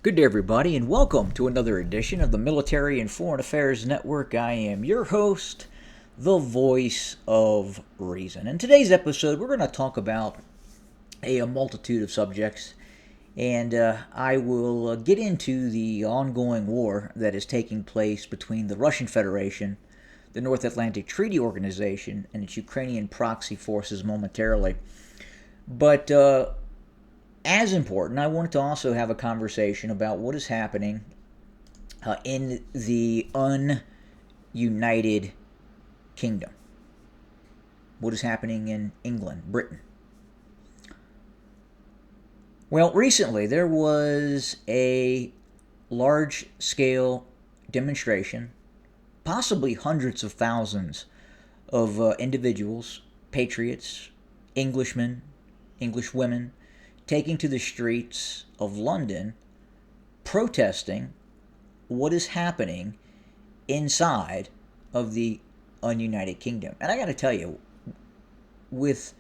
Good day, everybody, and welcome to another edition of the Military and Foreign Affairs Network. I am your host, the voice of reason. In today's episode, we're going to talk about a multitude of subjects, and I will get into the ongoing war that is taking place between the Russian Federation, the North Atlantic Treaty Organization, and its Ukrainian proxy forces momentarily. But as important, I wanted to also have a conversation about what is happening in the ununited kingdom. What is happening in England, Britain. Well, recently there was a large-scale demonstration, possibly hundreds of thousands of individuals, patriots, Englishmen, English women, taking to the streets of London, protesting what is happening inside of the ununited kingdom. And I got to tell you, with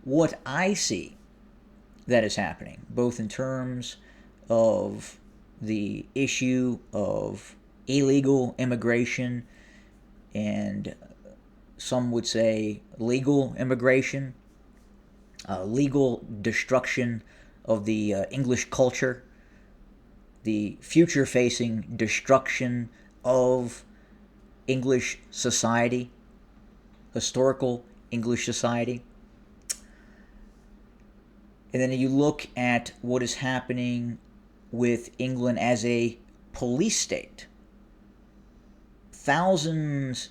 what I see that is happening, both in terms of the issue of illegal immigration and some would say legal immigration, legal destruction of the English culture, the future-facing destruction of English society, historical English society. And then you look at what is happening with England as a police state. Thousands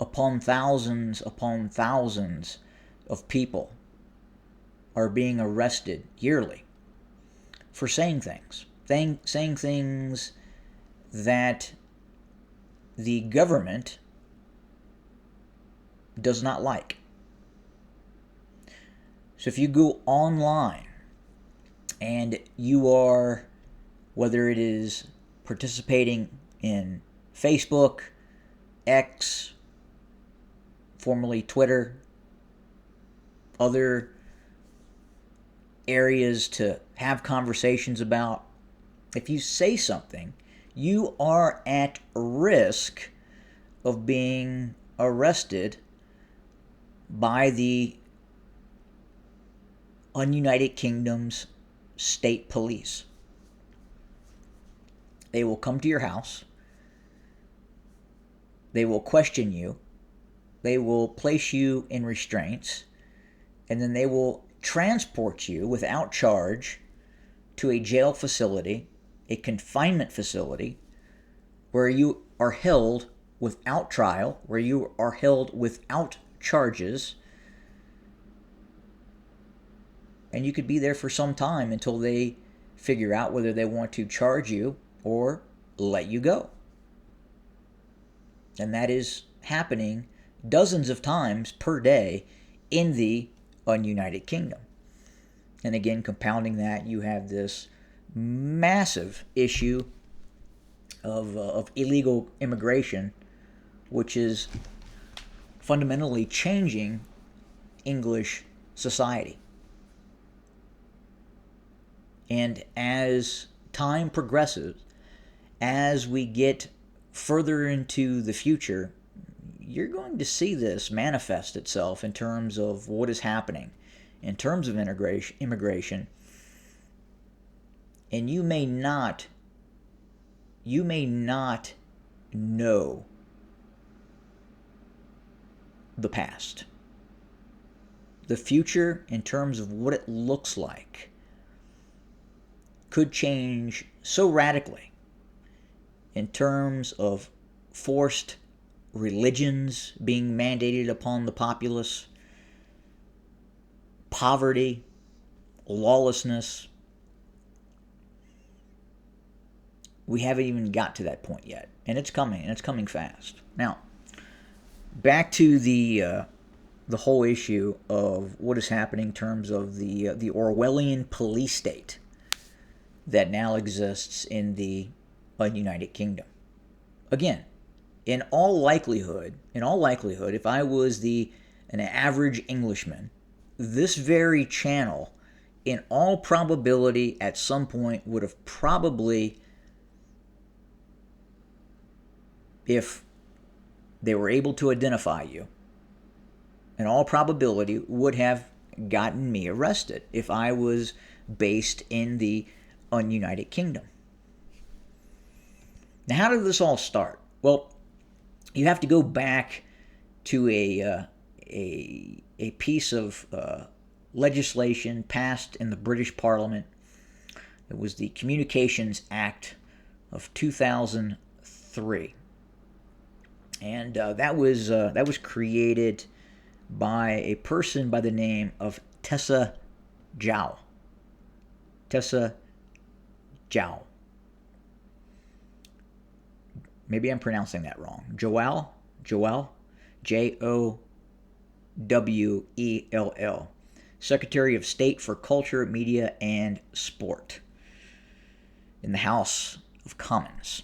upon thousands upon thousands of people are being arrested yearly for saying things that the government does not like. So if you go online and you are, whether it is participating in Facebook, X, formerly Twitter, other areas to have conversations about, if you say something, you are at risk of being arrested by the United Kingdom's state police. They will come to your house. They will question you. They will place you in restraints. And then they will transport you without charge to a jail facility, a confinement facility, where you are held without trial, where you are held without charges, and you could be there for some time until they figure out whether they want to charge you or let you go. And that is happening dozens of times per day in the ununited kingdom. And again, compounding that, you have this massive issue of illegal immigration, which is fundamentally changing English society. And as time progresses, as we get further into the future, you're going to see this manifest itself in terms of what is happening, in terms of immigration. And you may not know the past. The future, in terms of what it looks like, could change so radically in terms of forced religions being mandated upon the populace, poverty, lawlessness. We haven't even got to that point yet, and it's coming fast. Now, back to the whole issue of what is happening in terms of the Orwellian police state that now exists in the United Kingdom. Again, in all likelihood, if I was an average Englishman, this very channel in all probability, at some point, would have probably, if they were able to identify you, in all probability, would have gotten me arrested if I was based in the United Kingdom. Now, how did this all start? Well, you have to go back to a piece of legislation passed in the British Parliament. It was the Communications Act of 2003, and that was created by a person by the name of Tessa Zhao. Tessa Zhao. Maybe I'm pronouncing that wrong. Joel, Jowell, Secretary of State for Culture, Media, and Sport in the House of Commons.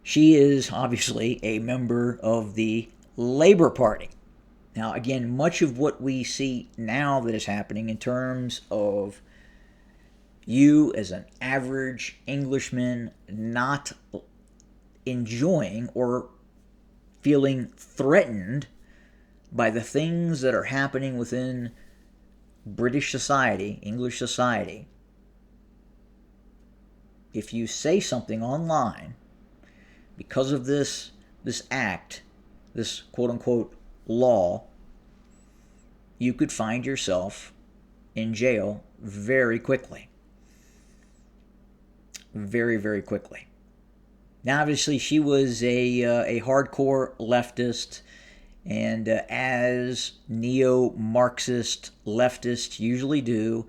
She is obviously a member of the Labour Party. Now, again, much of what we see now that is happening in terms of you as an average Englishman not enjoying or feeling threatened by the things that are happening within British society, English society. If you say something online because of this act, this quote-unquote law, you could find yourself in jail very quickly. Very, very quickly. Now, obviously, she was a hardcore leftist, and as neo-Marxist leftists usually do,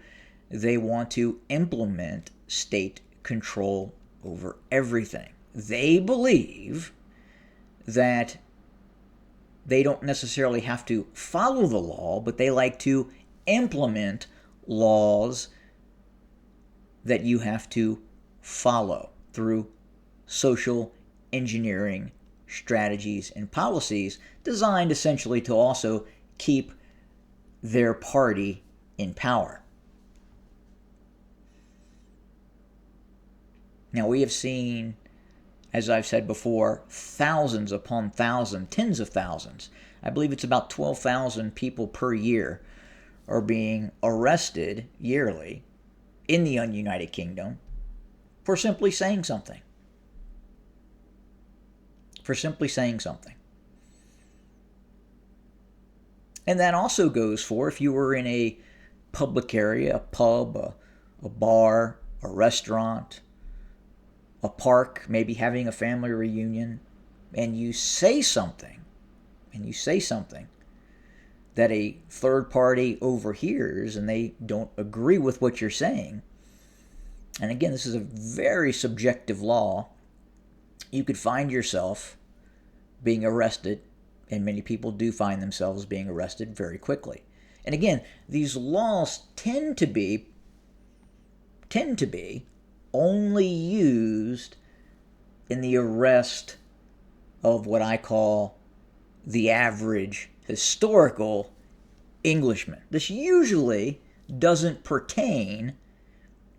they want to implement state control over everything. They believe that they don't necessarily have to follow the law, but they like to implement laws that you have to follow through social engineering strategies and policies designed essentially to also keep their party in power. Now, we have seen, as I've said before, thousands upon thousands, tens of thousands. I believe it's about 12,000 people per year are being arrested yearly in the United Kingdom for simply saying something. For simply saying something. And that also goes for if you were in a public area, a pub, a bar, a restaurant, a park, maybe having a family reunion, and you say something, that a third party overhears and they don't agree with what you're saying. And again, this is a very subjective law. You could find yourself being arrested, and many people do find themselves being arrested very quickly. And again, these laws tend to be only used in the arrest of what I call the average historical Englishman. This usually doesn't pertain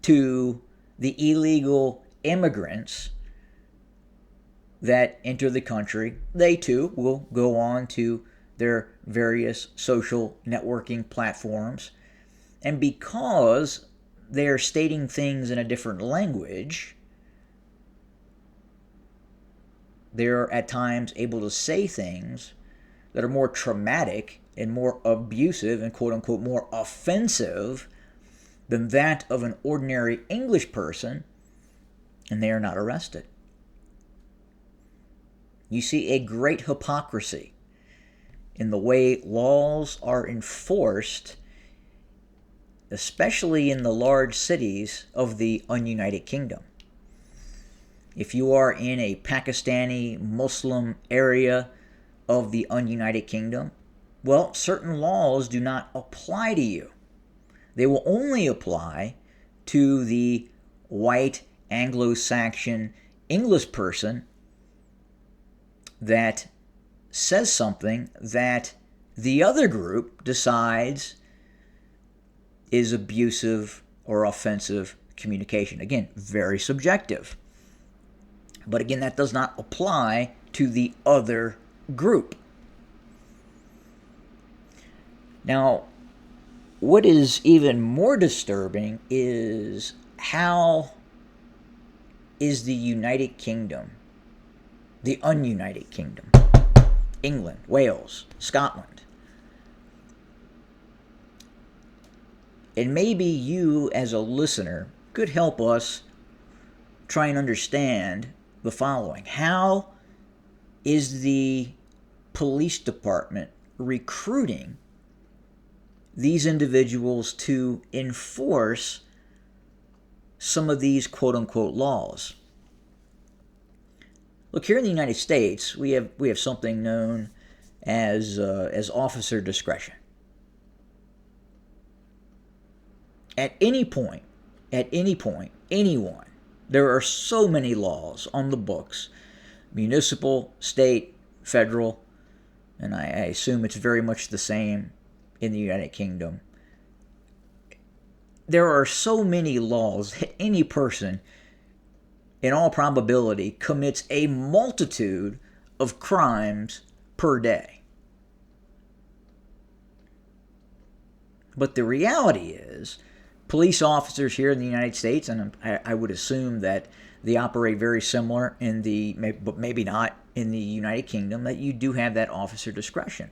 to the illegal immigrants that enter the country. They too will go on to their various social networking platforms, and because they're stating things in a different language, they're at times able to say things that are more traumatic and more abusive and quote-unquote more offensive than that of an ordinary English person, and they are not arrested. You see a great hypocrisy in the way laws are enforced, especially in the large cities of the United Kingdom. If you are in a Pakistani Muslim area of the United Kingdom, well, certain laws do not apply to you. They will only apply to the white Anglo-Saxon English person that says something that the other group decides is abusive or offensive communication. Again, very subjective. But again, that does not apply to the other group. Now, what is even more disturbing is how is the United Kingdom, the ununited kingdom, England, Wales, Scotland. And maybe you as a listener could help us try and understand the following. How is the police department recruiting these individuals to enforce some of these quote-unquote laws? Look, here in the United States, we have something known as officer discretion. At any point, anyone, there are so many laws on the books, municipal, state, federal, and I assume it's very much the same in the United Kingdom. There are so many laws that any person, in all probability, commits a multitude of crimes per day. But the reality is, police officers here in the United States, and I would assume that they operate very similar but maybe not in the United Kingdom, that you do have that officer discretion.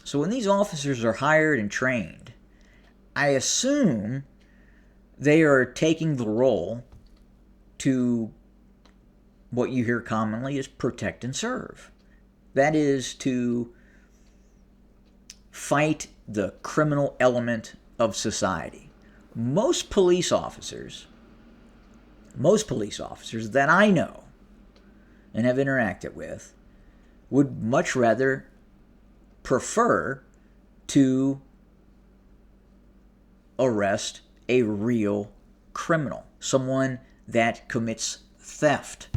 So when these officers are hired and trained, I assume they are taking the role to what you hear commonly as protect and serve. That is to fight the criminal element of society. Most police officers that I know and have interacted with would much rather prefer to arrest a real criminal, someone that commits theft,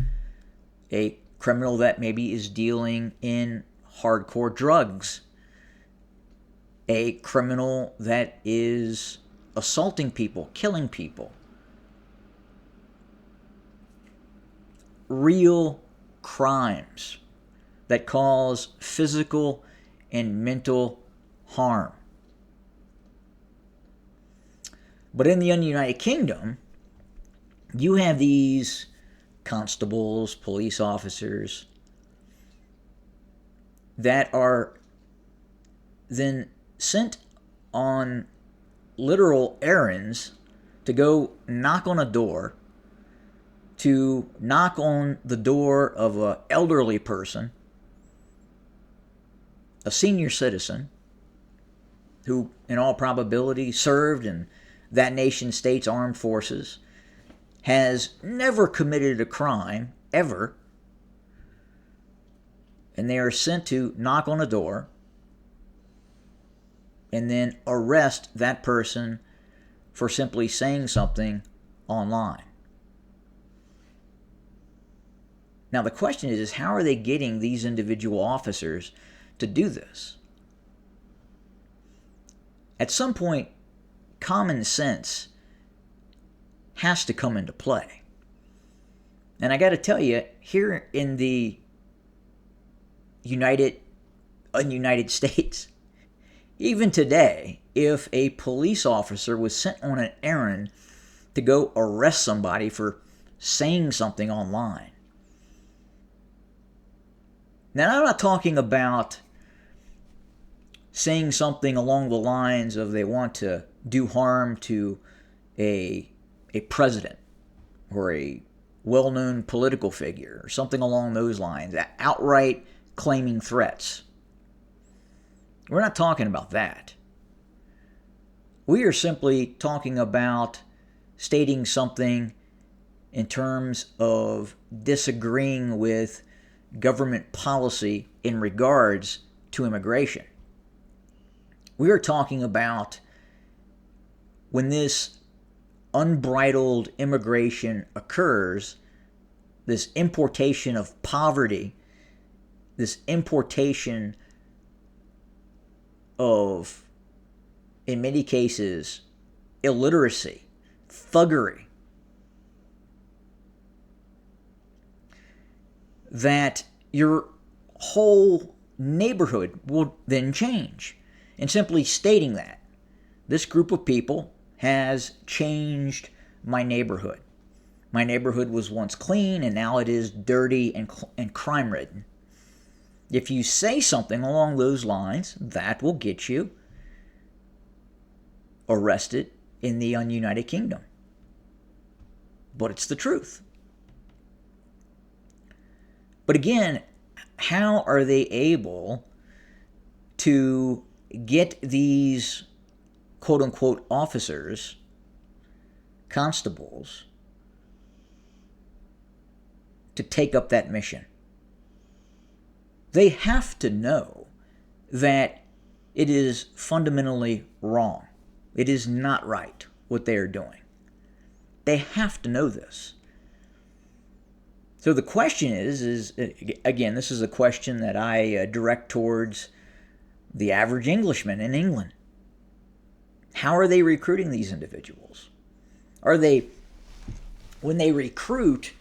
a criminal that maybe is dealing in hardcore drugs, a criminal that is assaulting people, killing people. Real crimes that cause physical and mental harm. But in the United Kingdom, you have these constables, police officers that are then sent on literal errands to go knock on a door, to knock on the door of an elderly person, a senior citizen, who in all probability served in that nation state's armed forces, has never committed a crime, ever, and they are sent to knock on a door and then arrest that person for simply saying something online. Now the question is how are they getting these individual officers to do this? At some point, common sense has to come into play. And I got to tell you, here in the ununited States, even today, if a police officer was sent on an errand to go arrest somebody for saying something online. Now, I'm not talking about saying something along the lines of they want to do harm to a president or a well-known political figure or something along those lines, outright claiming threats. We're not talking about that. We are simply talking about stating something in terms of disagreeing with government policy in regards to immigration. We are talking about when this unbridled immigration occurs, this importation of poverty, this importation of in many cases, illiteracy, thuggery, that your whole neighborhood will then change. And simply stating that this group of people has changed my neighborhood. My neighborhood was once clean and now it is dirty and crime-ridden. If you say something along those lines, that will get you arrested in the United Kingdom. But it's the truth. But again, how are they able to get these quote-unquote officers, constables, to take up that mission? They have to know that it is fundamentally wrong. It is not right what they are doing. They have to know this. So the question is again, this is a question that I direct towards the average Englishman in England. How are they recruiting these individuals? Are they, when they recruit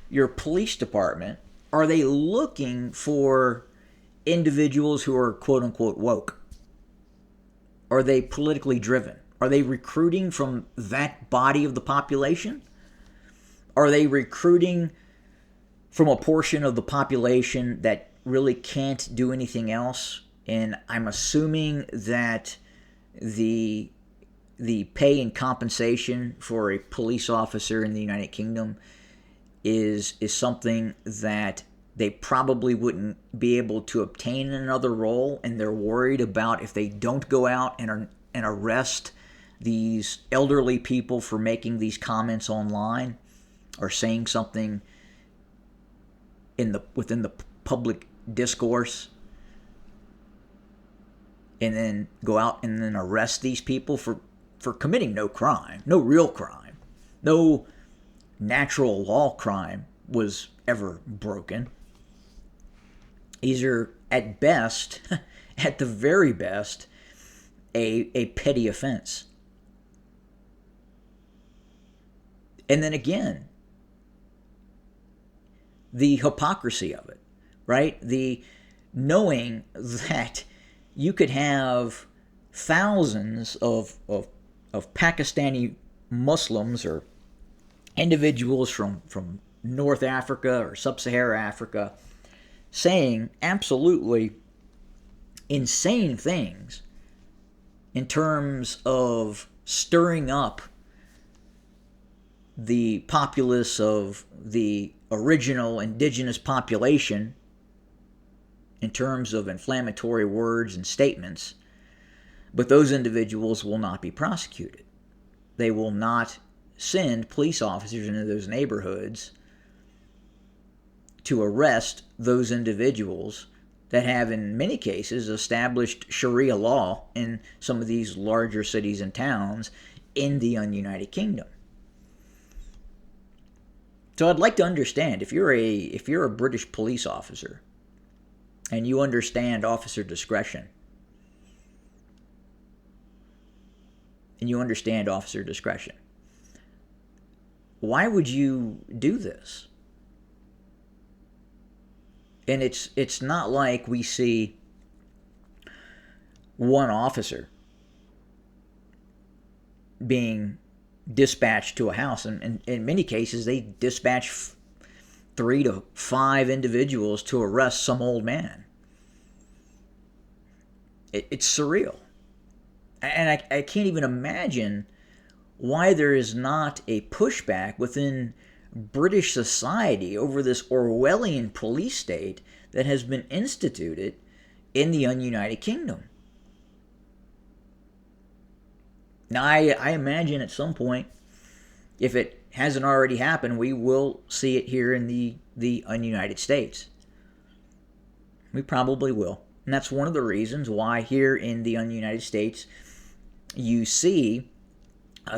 your police department, are they looking for individuals who are quote-unquote woke? Are they politically driven? Are they recruiting from that body of the population? Are they recruiting from a portion of the population that really can't do anything else? And I'm assuming that the pay and compensation for a police officer in the United Kingdom is something that they probably wouldn't be able to obtain in another role, and they're worried about if they don't go out and arrest these elderly people for making these comments online or saying something within the public discourse, and then go out and then arrest these people for committing no crime, no real crime, no natural law crime was ever broken. These are at best, at the very best, a petty offense. And then again, the hypocrisy of it, right? The knowing that you could have thousands of Pakistani Muslims or individuals from North Africa or Sub-Saharan Africa saying absolutely insane things in terms of stirring up the populace of the original indigenous population in terms of inflammatory words and statements, but those individuals will not be prosecuted. They will not send police officers into those neighborhoods to arrest those individuals that have, in many cases, established Sharia law in some of these larger cities and towns in the United Kingdom. So I'd like to understand, if you're a British police officer and you understand officer discretion, why would you do this? And it's not like we see one officer being dispatched to a house, and in many cases they dispatch 3 to 5 individuals to arrest some old man. It's surreal, and I can't even imagine why there is not a pushback within British society over this Orwellian police state that has been instituted in the United Kingdom. Now, I imagine at some point, if it hasn't already happened, we will see it here in the United States. We probably will. And that's one of the reasons why here in the United States you see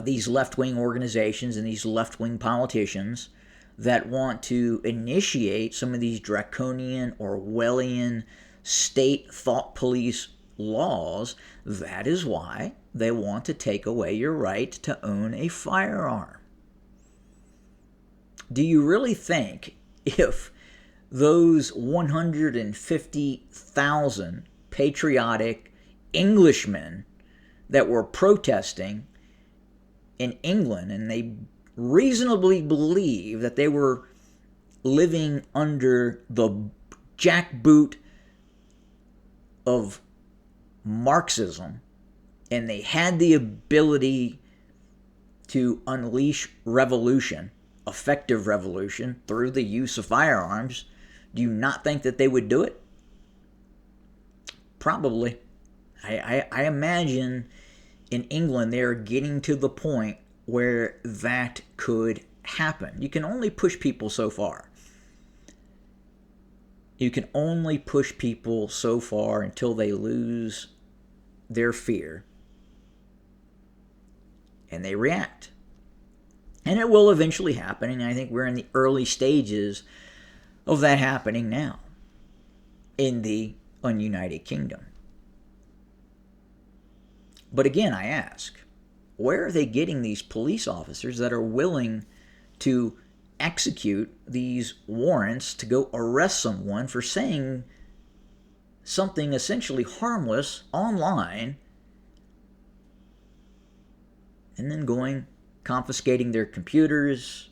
these left-wing organizations and these left-wing politicians that want to initiate some of these draconian, Orwellian, state thought police laws. That is why they want to take away your right to own a firearm. Do you really think if those 150,000 patriotic Englishmen that were protesting in England, and they reasonably believe that they were living under the jackboot of Marxism, and they had the ability to unleash revolution, effective revolution, through the use of firearms, do you not think that they would do it? Probably. I imagine in England they're getting to the point where that could happen. You can only push people so far. You can only push people so far until they lose their fear and they react. And it will eventually happen, and I think we're in the early stages of that happening now in the United Kingdom. But again, I ask, where are they getting these police officers that are willing to execute these warrants to go arrest someone for saying something essentially harmless online, and then confiscating their computers,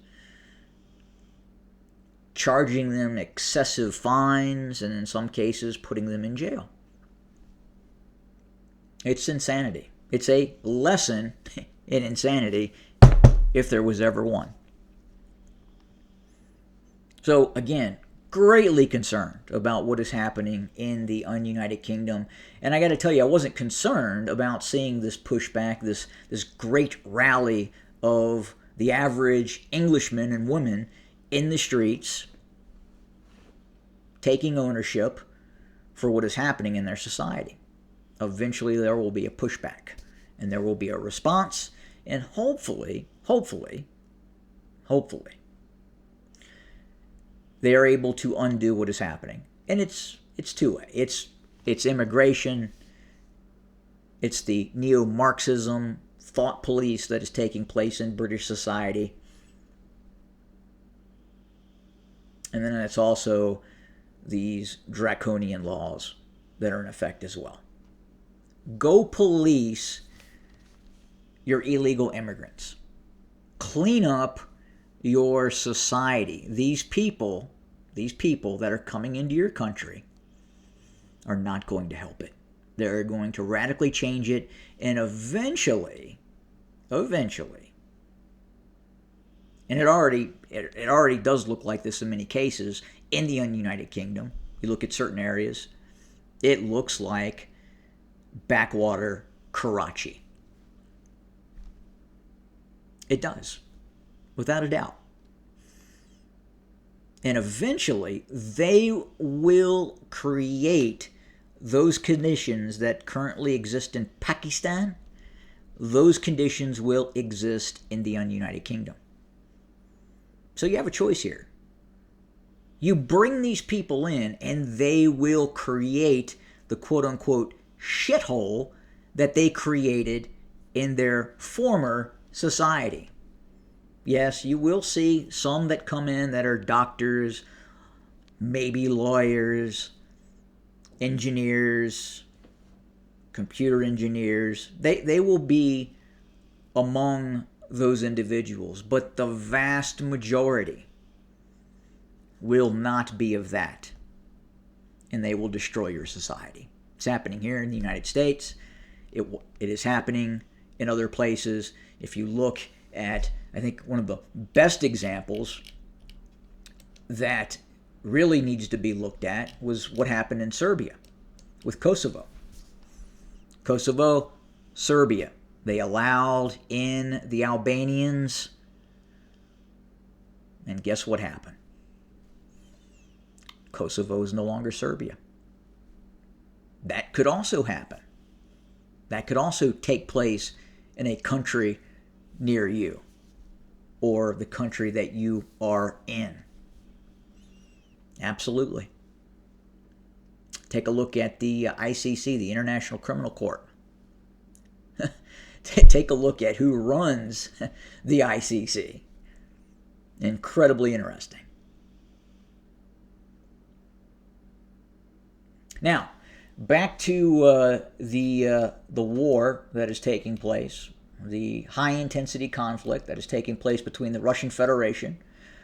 charging them excessive fines, and in some cases putting them in jail? It's insanity. It's a lesson in insanity, if there was ever one. So again, greatly concerned about what is happening in the United Kingdom. And I got to tell you, I wasn't concerned about seeing this pushback, this great rally of the average Englishmen and women in the streets taking ownership for what is happening in their society. Eventually there will be a pushback, and there will be a response, and hopefully, they are able to undo what is happening. And it's two-way. It's immigration. It's the neo-Marxism thought police that is taking place in British society. And then it's also these draconian laws that are in effect as well. Go police your illegal immigrants. Clean up your society. These people that are coming into your country are not going to help it. They're going to radically change it, and eventually, and it already does look like this in many cases in the United Kingdom. You look at certain areas, it looks like backwater Karachi. It does, without a doubt. And eventually, they will create those conditions that currently exist in Pakistan. Those conditions will exist in the United Kingdom. So you have a choice here. You bring these people in, and they will create the quote-unquote shithole that they created in their former society. Yes, you will see some that come in that are doctors, maybe lawyers, engineers, computer engineers. They will be among those individuals, but the vast majority will not be of that, and they will destroy your society. It's happening here in the United States. It is happening in other places. If you look at, I think one of the best examples that really needs to be looked at was what happened in Serbia with Kosovo. Kosovo, Serbia. They allowed in the Albanians, and guess what happened? Kosovo is no longer Serbia. That could also happen. That could also take place in a country near you, or the country that you are in. Absolutely. Take a look at the ICC, the International Criminal Court. Take a look at who runs the ICC. Incredibly interesting. Now, back to the war that is taking place, the high-intensity conflict that is taking place between the Russian Federation,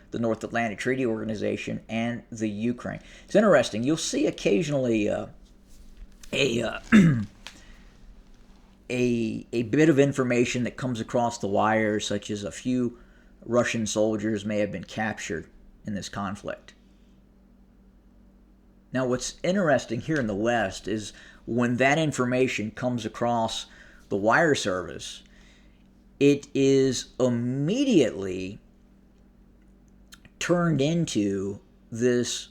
the North Atlantic Treaty Organization, and the Ukraine. It's interesting. You'll see occasionally a bit of information that comes across the wires, such as a few Russian soldiers may have been captured in this conflict. Now, what's interesting here in the West is when that information comes across the wire service, it is immediately turned into this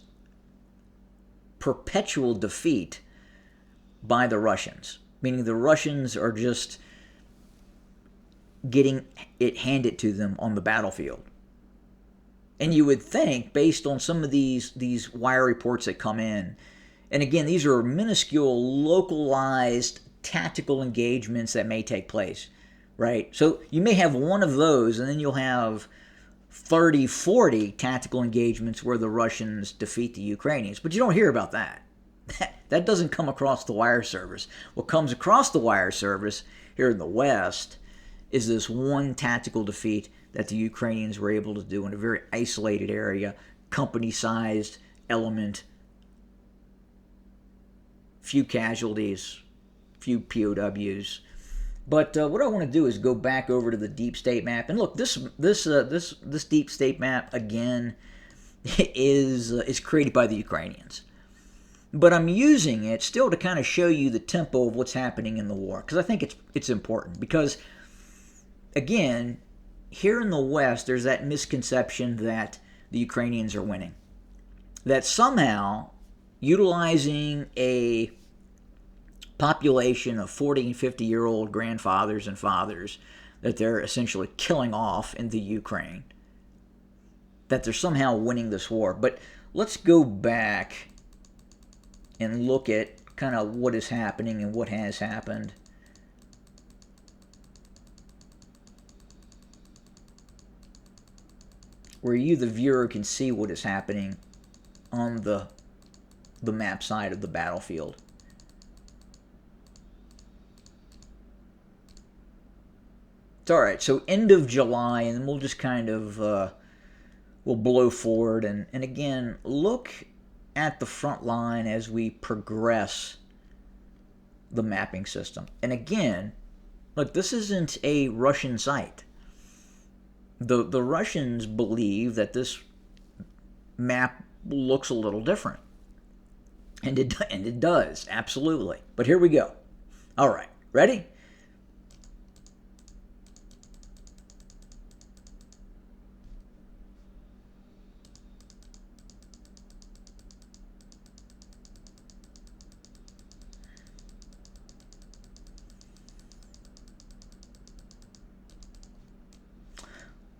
perpetual defeat by the Russians, meaning the Russians are just getting it handed to them on the battlefield. And you would think, based on some of these wire reports that come in, and again, these are minuscule, localized, tactical engagements that may take place, right? So you may have one of those, and then you'll have 30, 40 tactical engagements where the Russians defeat the Ukrainians. But you don't hear about that. That doesn't come across the wire service. What comes across the wire service here in the West is this one tactical defeat that the Ukrainians were able to do in a very isolated area, company-sized element, few casualties, few POWs. But what I want to do is go back over to the deep state map, and look, this deep state map again is created by the Ukrainians. But I'm using it still to kind of show you the tempo of what's happening in the war, because I think it's important. Because again, here in the West, there's that misconception that the Ukrainians are winning. That somehow, utilizing a population of 40 and 50-year-old grandfathers and fathers that they're essentially killing off in the Ukraine, that they're somehow winning this war. But let's go back and look at kind of what is happening and what has happened. Where you, the viewer, can see what is happening on the map side of the battlefield. It's all right. So end of July, and then we'll just kind of we'll blow forward, and again, look at the front line as we progress the mapping system. And again, look, this isn't a Russian site. The Russians believe that this map looks a little different. And it does, absolutely. But here we go. All right, ready?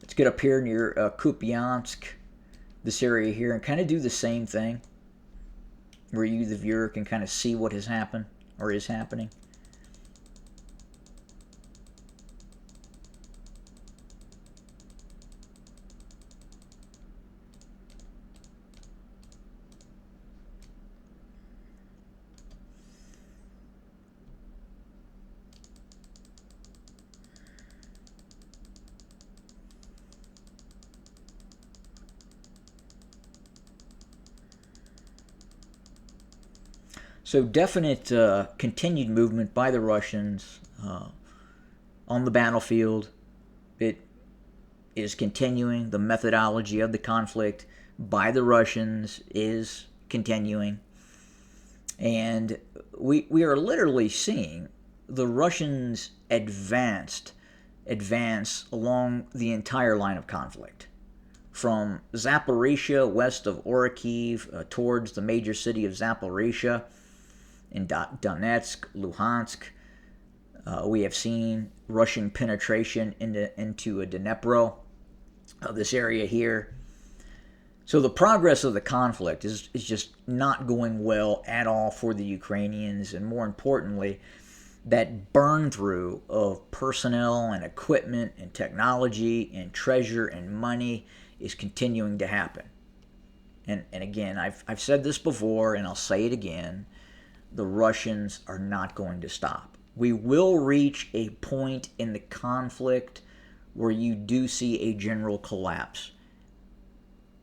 Let's get up here near Kupiansk, this area here, and kind of do the same thing, where you, the viewer, can kind of see what has happened or is happening. So definite continued movement by the Russians on the battlefield. It is continuing. The methodology of the conflict by the Russians is continuing. And we are literally seeing the Russians advance along the entire line of conflict. From Zaporizhia, west of Orikhiv, towards the major city of Zaporizhia, in Donetsk, Luhansk, we have seen Russian penetration into Dnipro, this area here. So the progress of the conflict is just not going well at all for the Ukrainians, and more importantly, that burn through of personnel and equipment and technology and treasure and money is continuing to happen. And again, I've said this before and I'll say it again, the Russians are not going to stop. We will reach a point in the conflict where you do see a general collapse.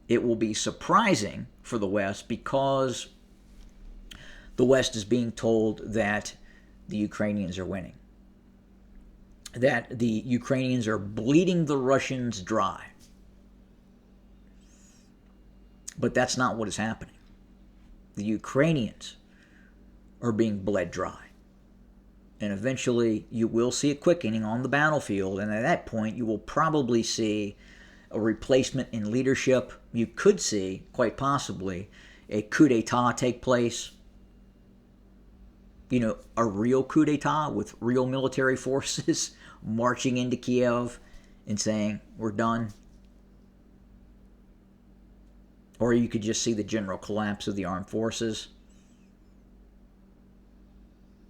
It will be surprising for the West because the West is being told that the Ukrainians are winning, that the Ukrainians are bleeding the Russians dry. But that's not what is happening. The Ukrainians are being bled dry. And eventually you will see a quickening on the battlefield, and at that point you will probably see a replacement in leadership. You could see, quite possibly, a coup d'etat take place. You know, a real coup d'etat with real military forces marching into Kiev and saying, we're done. Or you could just see the general collapse of the armed forces.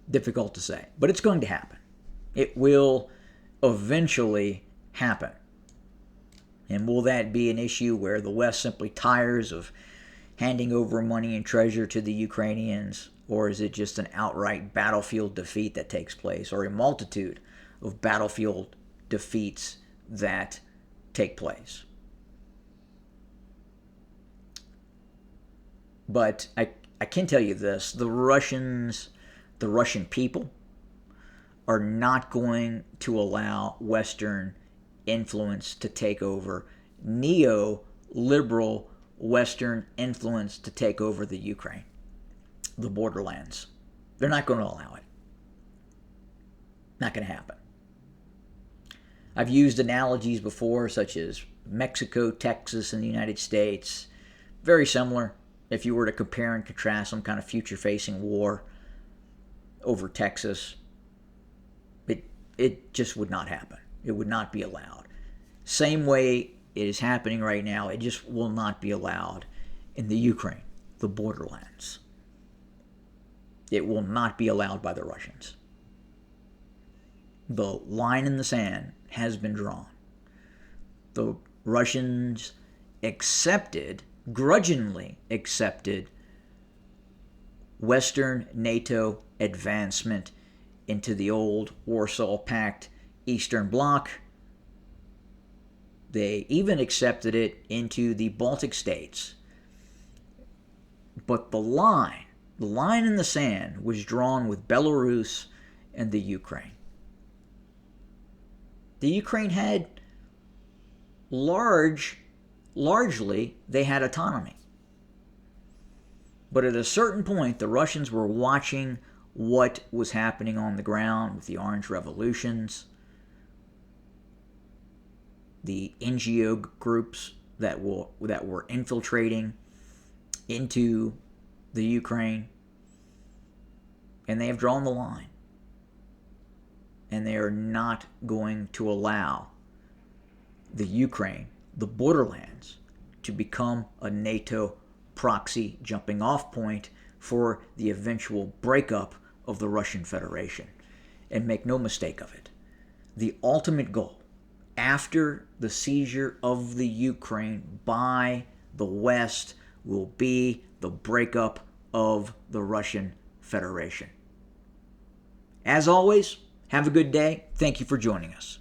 Difficult to say, but it's going to happen. It will eventually happen. And will that be an issue where the West simply tires of handing over money and treasure to the Ukrainians? Or is it just an outright battlefield defeat that takes place, or a multitude of battlefield defeats that take place? But I can tell you this, the Russian people are not going to allow Western influence to take over, neo-liberal Western influence to take over the Ukraine, the borderlands. They're not going to allow it. Not going to happen. I've used analogies before, such as Mexico, Texas, and the United States. Very similar. If you were to compare and contrast some kind of future-facing war over Texas, it just would not happen. It would not be allowed. Same way it is happening right now, it just will not be allowed in the Ukraine, the borderlands. It will not be allowed by the Russians. The line in the sand has been drawn. The Russians grudgingly accepted Western NATO advancement into the old Warsaw Pact Eastern Bloc. They even accepted it into the Baltic states. But the line in the sand was drawn with Belarus and the Ukraine. The Ukraine had largely they had autonomy. But at a certain point, the Russians were watching what was happening on the ground with the Orange Revolutions, the NGO groups that were infiltrating into the Ukraine, and they have drawn the line. And they are not going to allow the Ukraine, the borderlands, to become a NATO proxy jumping off point for the eventual breakup of the Russian Federation. And make no mistake of it, the ultimate goal after the seizure of the Ukraine by the West will be the breakup of the Russian Federation. As always, have a good day. Thank you for joining us.